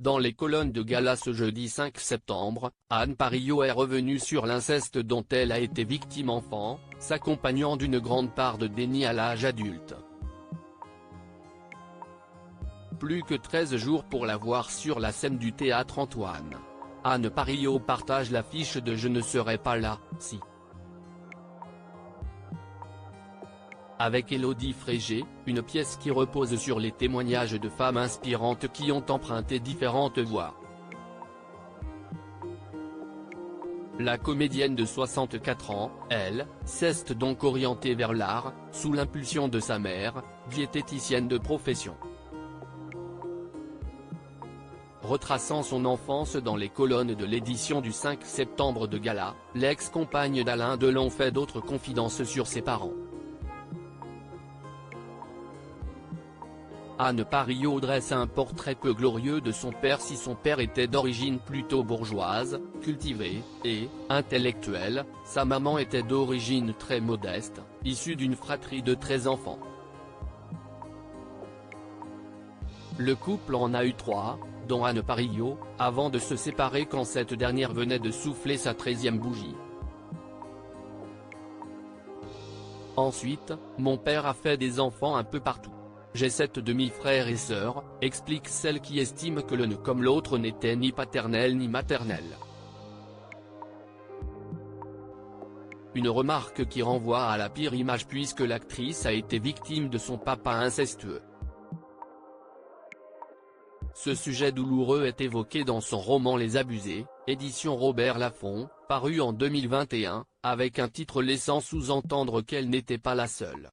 Dans les colonnes de Gala ce jeudi 5 septembre, Anne Parillot est revenue sur l'inceste dont elle a été victime enfant, s'accompagnant d'une grande part de déni à l'âge adulte. Plus que 13 jours pour la voir sur la scène du théâtre Antoine. Anne Parillot partage l'affiche de Je ne serai pas là, si. Avec Élodie Frégé, une pièce qui repose sur les témoignages de femmes inspirantes qui ont emprunté différentes voies. La comédienne de 64 ans, elle, s'est donc orientée vers l'art, sous l'impulsion de sa mère, diététicienne de profession. Retraçant son enfance dans les colonnes de l'édition du 5 septembre de Gala, l'ex-compagne d'Alain Delon fait d'autres confidences sur ses parents. Anne Parillot dresse un portrait peu glorieux de son père. Si son père était d'origine plutôt bourgeoise, cultivée, et intellectuelle, sa maman était d'origine très modeste, issue d'une fratrie de 13 enfants. Le couple en a eu 3, dont Anne Parillot, avant de se séparer quand cette dernière venait de souffler sa 13e bougie. Ensuite, mon père a fait des enfants un peu partout. J'ai 7 demi-frères et sœurs, explique celle qui estime que l'un comme l'autre n'était ni paternel ni maternel. Une remarque qui renvoie à la pire image puisque l'actrice a été victime de son papa incestueux. Ce sujet douloureux est évoqué dans son roman Les Abusés, édition Robert Laffont, paru en 2021, avec un titre laissant sous-entendre qu'elle n'était pas la seule.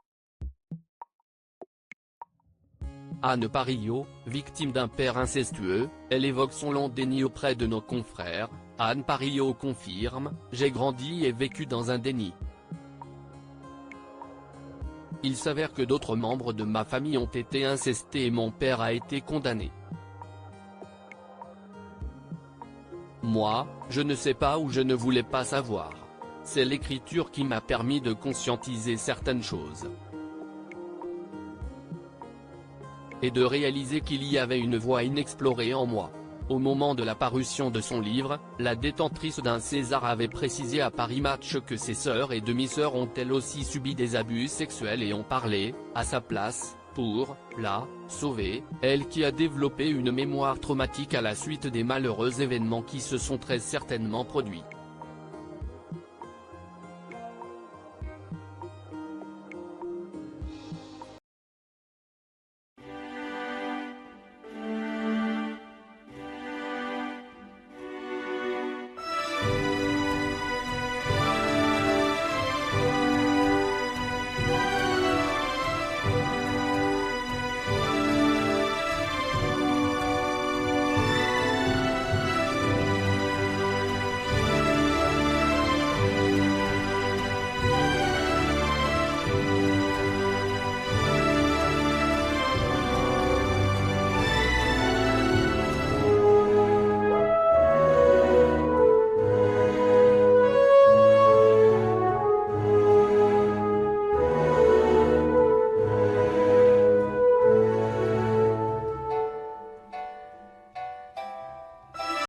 Anne Parillot, victime d'un père incestueux, elle évoque son long déni auprès de nos confrères. Anne Parillot confirme « J'ai grandi et vécu dans un déni. Il s'avère que d'autres membres de ma famille ont été incestés et mon père a été condamné. Moi, je ne sais pas ou je ne voulais pas savoir. C'est l'écriture qui m'a permis de conscientiser certaines choses. Et de réaliser qu'il y avait une voie inexplorée en moi. » Au moment de la parution de son livre, la détentrice d'un César avait précisé à Paris Match que ses sœurs et demi-sœurs ont elles aussi subi des abus sexuels et ont parlé, à sa place, pour la sauver, elle qui a développé une mémoire traumatique à la suite des malheureux événements qui se sont très certainement produits.